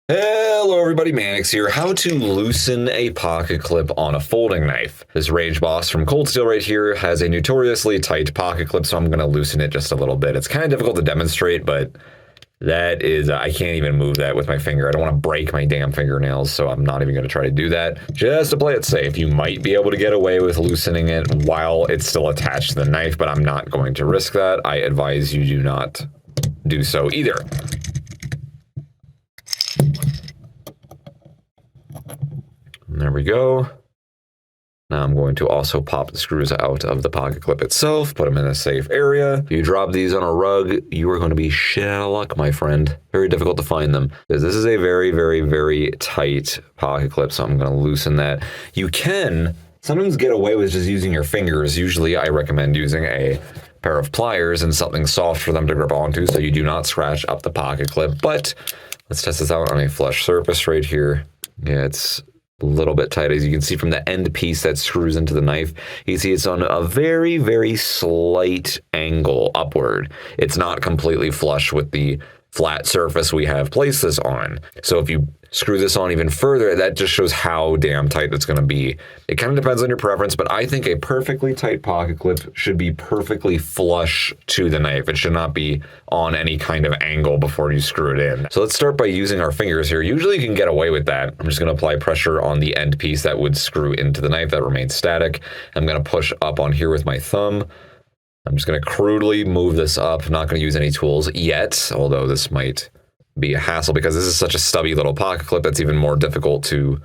Hello everybody, Mannix here. How to loosen a pocket clip on a folding knife. This Rage Boss from Cold Steel right here has a notoriously tight pocket clip, so I'm going to loosen it just a little bit. It's kind of difficult to demonstrate, but that is, I can't even move that with my finger. I don't want to break my damn fingernails, so I'm not even going to try to do that. Just to play it safe, you might be able to get away with loosening it while it's still attached to the knife, but I'm not going to risk that. I advise you do not do so either. There we go. Now I'm going to also pop the screws out of the pocket clip itself, put them in a safe area. If you drop these on a rug, you are going to be shit out of luck, my friend. Very difficult to find them, because this is a very, very, very tight pocket clip, so I'm going to loosen that. You can sometimes get away with just using your fingers. Usually I recommend using a pair of pliers and something soft for them to grip onto so you do not scratch up the pocket clip, but let's test this out on a flush surface right here. Yeah, it's a little bit tight. As you can see from the end piece that screws into the knife, you can see it's on a very, very slight angle upward. It's not completely flush with the flat surface we have placed this on. So if you screw this on even further, that just shows how damn tight it's going to be. It kind of depends on your preference, but I think a perfectly tight pocket clip should be perfectly flush to the knife. It should not be on any kind of angle before you screw it in. So let's start by using our fingers here. Usually you can get away with that. I'm just going to apply pressure on the end piece that would screw into the knife that remains static. I'm going to push up on here with my thumb. I'm just going to crudely move this up. I'm not going to use any tools yet, although this might be a hassle because this is such a stubby little pocket clip that's even more difficult to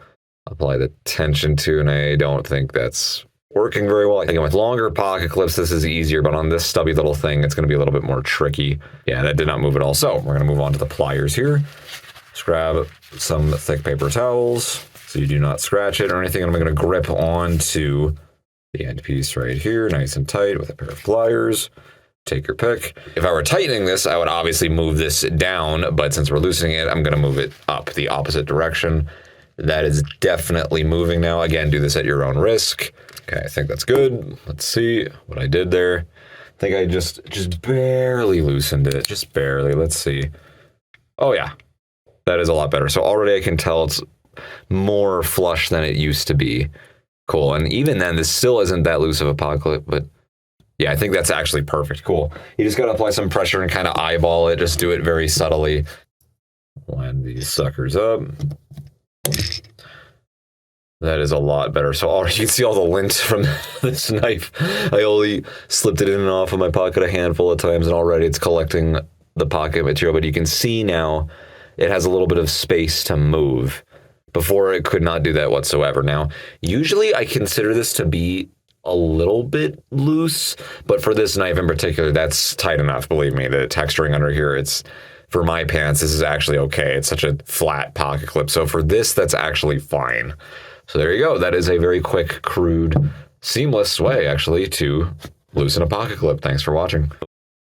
apply the tension to, and I don't think that's working very well. Again, with longer pocket clips, this is easier, but on this stubby little thing, it's going to be a little bit more tricky. Yeah, that did not move at all. So we're going to move on to the pliers here. Just grab some thick paper towels so you do not scratch it or anything, and I'm going to grip onto the end piece right here, nice and tight with a pair of pliers. Take your pick. If I were tightening this, I would obviously move this down, but since we're loosening it, I'm going to move it up the opposite direction. That is definitely moving now. Again, do this at your own risk. Okay, I think that's good. Let's see what I did there. I think I just barely loosened it, just barely. Let's see. Oh yeah, that is a lot better. So already I can tell it's more flush than it used to be. Cool, and even then, this still isn't that loose of a pocket clip, but yeah, I think that's actually perfect. Cool. You just got to apply some pressure and kind of eyeball it. Just do it very subtly. Line these suckers up. That is a lot better. So already you can see all the lint from this knife. I only slipped it in and off of my pocket a handful of times, and already it's collecting the pocket material. But you can see now it has a little bit of space to move. Before, it could not do that whatsoever. Now, usually I consider this to be a little bit loose, but for this knife in particular, that's tight enough, believe me. The texturing under here, it's, for my pants, this is actually okay. It's such a flat pocket clip. So for this, that's actually fine. So there you go. That is a very quick, crude, seamless way, actually, to loosen a pocket clip. Thanks for watching.